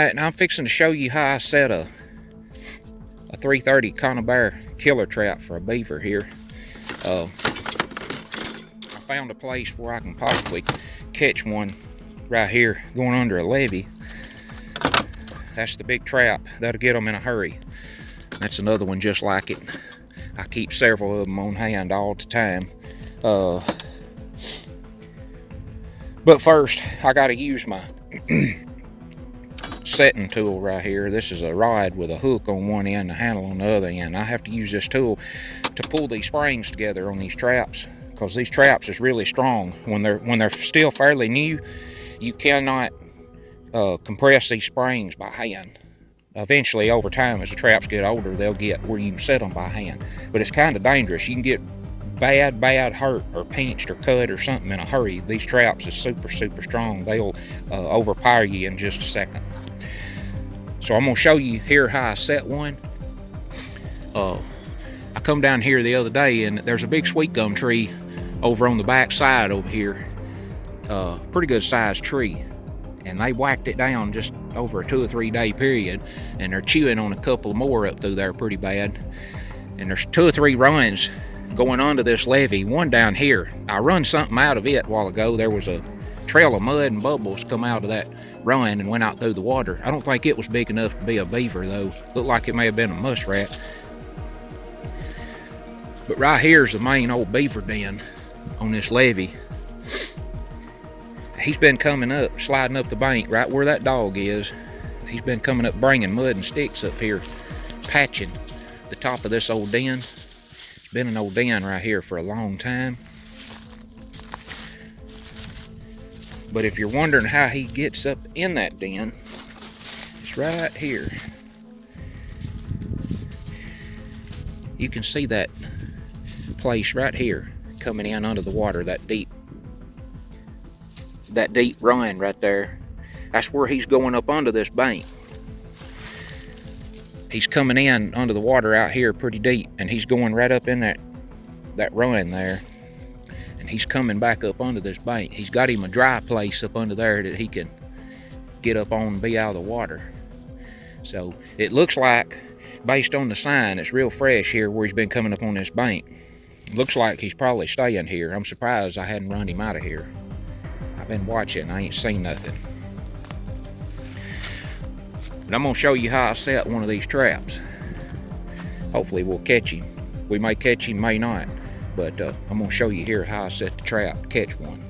Alright, now I'm fixing to show you how I set a 330 Conibear killer trap for a beaver here. I found a place where I can possibly catch one right here going under a levee. That's the big trap. That'll get them in a hurry. That's another one just like it. I keep several of them on hand all the time. But first, I gotta use my setting tool right here. This is a rod with a hook on one end, a handle on the other end. I have to use this tool to pull these springs together on these traps, because these traps is really strong. When they're still fairly new, you cannot compress these springs by hand. Eventually, over time, as the traps get older, they'll get where you can set them by hand. But it's kind of dangerous. You can get bad hurt or pinched or cut or something in a hurry. These traps is super strong. They'll overpower you in just a second. So I'm gonna show you here how I set one. I come down here the other day and there's a big sweet gum tree over on the back side over here. Pretty good sized tree, and they whacked it down just over a 2 or 3 day period, and they're chewing on a couple more up through there pretty bad. And there's 2 or 3 runs going onto this levee. One down here, I run something out of it a while ago. There was a trail of mud and bubbles come out of that run and went out through the water. I don't think it was big enough to be a beaver though. Looked like it may have been a muskrat. But right here's the main old beaver den on this levee. He's been coming up, sliding up the bank right where that dog is. He's been coming up bringing mud and sticks up here, patching the top of this old den. It's been an old den right here for a long time. But if you're wondering how he gets up in that den, it's right here. You can see that place right here coming in under the water, that deep run right there. That's where he's going up under this bank. He's coming in under the water out here pretty deep, and he's going right up in that run there, and he's coming back up under this bank. He's got him a dry place up under there that he can get up on and be out of the water. So it looks like, based on the sign, it's real fresh here where he's been coming up on this bank. It looks like he's probably staying here. I'm surprised I hadn't run him out of here. I've been watching, I ain't seen nothing. And I'm gonna show you how I set one of these traps. Hopefully we'll catch him. We may catch him, may not. But I'm gonna show you here how I set the trap to catch one.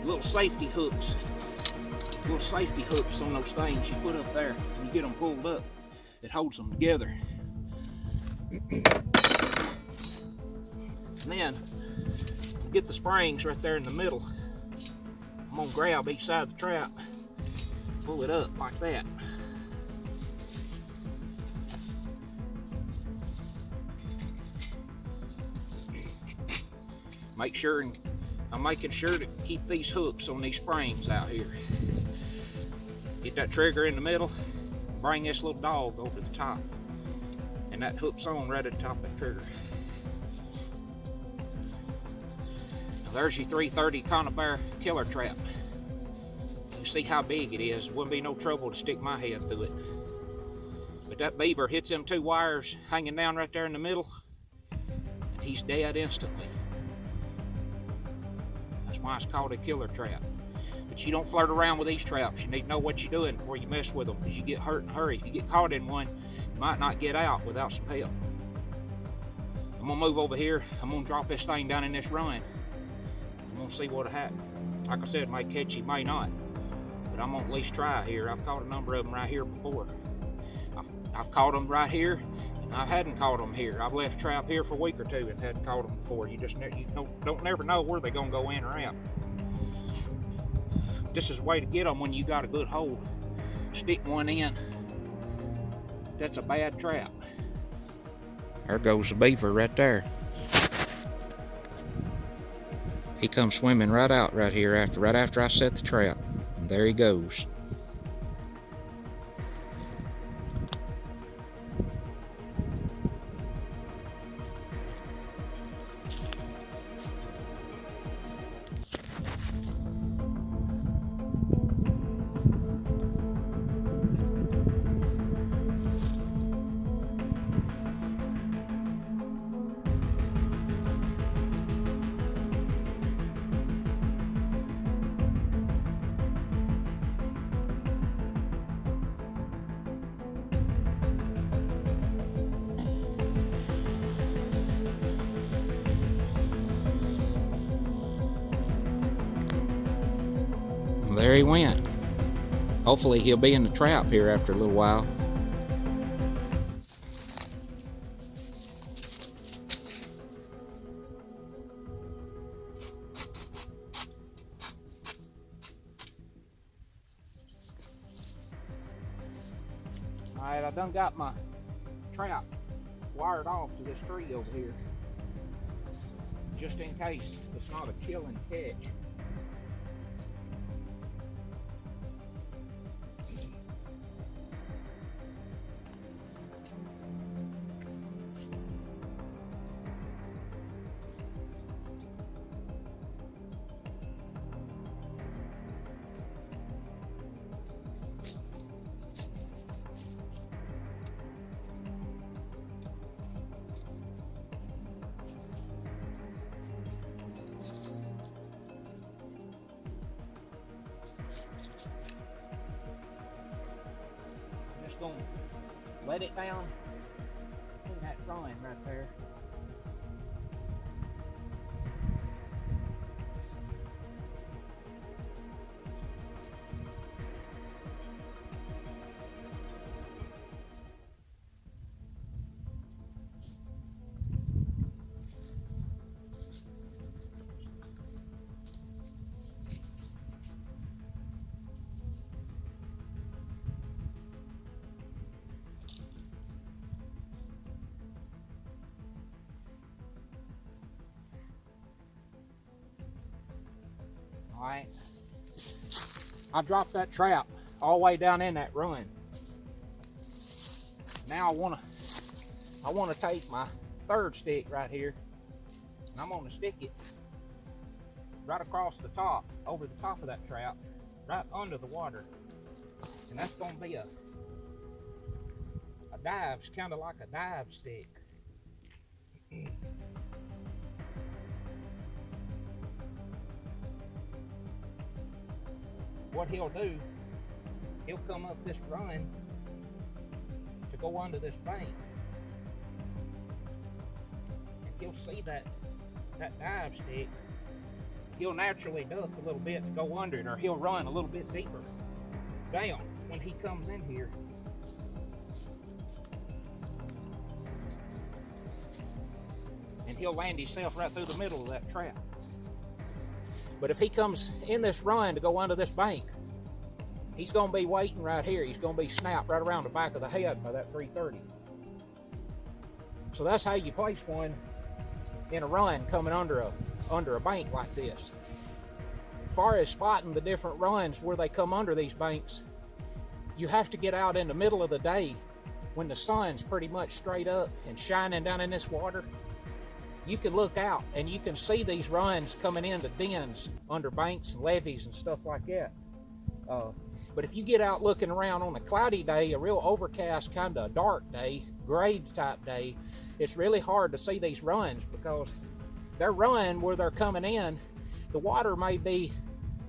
Little safety hooks on those things you put up there. When you get them pulled up, it holds them together. And then get the springs right there in the middle. I'm gonna grab each side of the trap, pull it up like that. I'm making sure to keep these hooks on these springs out here. Get that trigger in the middle, bring this little dog over the top, and that hook's on right at the top of that trigger. Now there's your 330 Conibear killer trap. You see how big it is. It wouldn't be no trouble to stick my head through it. But that beaver hits them 2 wires hanging down right there in the middle, and he's dead instantly. That's why it's called a killer trap. But you don't flirt around with these traps. You need to know what you're doing before you mess with them, because you get hurt in a hurry. If you get caught in one, you might not get out without some help. I'm gonna move over here. I'm gonna drop this thing down in this run. I'm gonna see what'll happen. Like I said, it might catch you, may not. But I'm gonna at least try here. I've caught a number of them right here before. I've caught them right here, and I hadn't caught them here. I've left trap here for a week or two and hadn't caught them before. You just don't never know where they're gonna go in or out. This is a way to get them when you got a good hole. Stick one in. That's a bad trap. There goes the beaver right there. He comes swimming right out right here right after I set the trap. And there he goes. There he went. Hopefully he'll be in the trap here after a little while. Alright, I done got my trap wired off to this tree over here, just in case it's not a killing catch. Gonna let it down in that line right there. Alright, I dropped that trap all the way down in that run. Now I wanna take my third stick right here, and I'm gonna stick it right across the top, over the top of that trap, right under the water. And that's gonna be a dive, kind of like a dive stick. What he'll do, he'll come up this run to go under this bank, and he'll see that dive stick. He'll naturally duck a little bit to go under it, or he'll run a little bit deeper down when he comes in here. And he'll land himself right through the middle of that trap. But if he comes in this run to go under this bank, he's gonna be waiting right here. He's gonna be snapped right around the back of the head by that 330. So that's how you place one in a run coming under a bank like this. As far as spotting the different runs where they come under these banks, you have to get out in the middle of the day when the sun's pretty much straight up and shining down in this water. You can look out and you can see these runs coming into dens under banks and levees and stuff like that. But if you get out looking around on a cloudy day, a real overcast kind of dark day, gray type day, it's really hard to see these runs, because their run where they're coming in, the water may be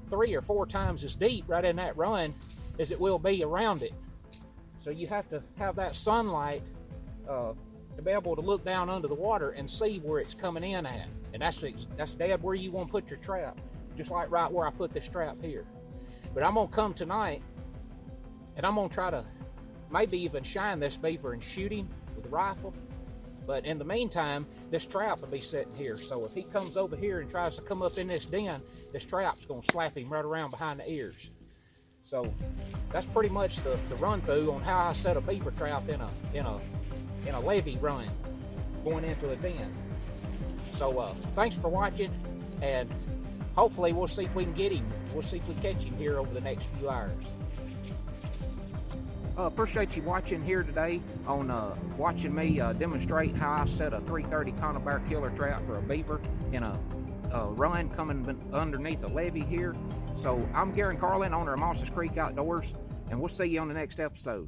3 or 4 times as deep right in that run as it will be around it. So you have to have that sunlight to be able to look down under the water and see where it's coming in at. And that's dead where you want to put your trap, just like right where I put this trap here. But I'm gonna come tonight and I'm gonna try to maybe even shine this beaver and shoot him with a rifle. But in the meantime, this trap will be sitting here. So if he comes over here and tries to come up in this den, this trap's gonna slap him right around behind the ears. So that's pretty much the run through on how I set a beaver trap in a levee run going into a den. So thanks for watching, and hopefully we'll see if we can get him. We'll see if we catch him here over the next few hours. Appreciate you watching here today on watching me demonstrate how I set a 330 Conibear killer trap for a beaver in a run coming underneath a levee here. So I'm Gary Carlin, owner of Mosses Creek Outdoors, and we'll see you on the next episode.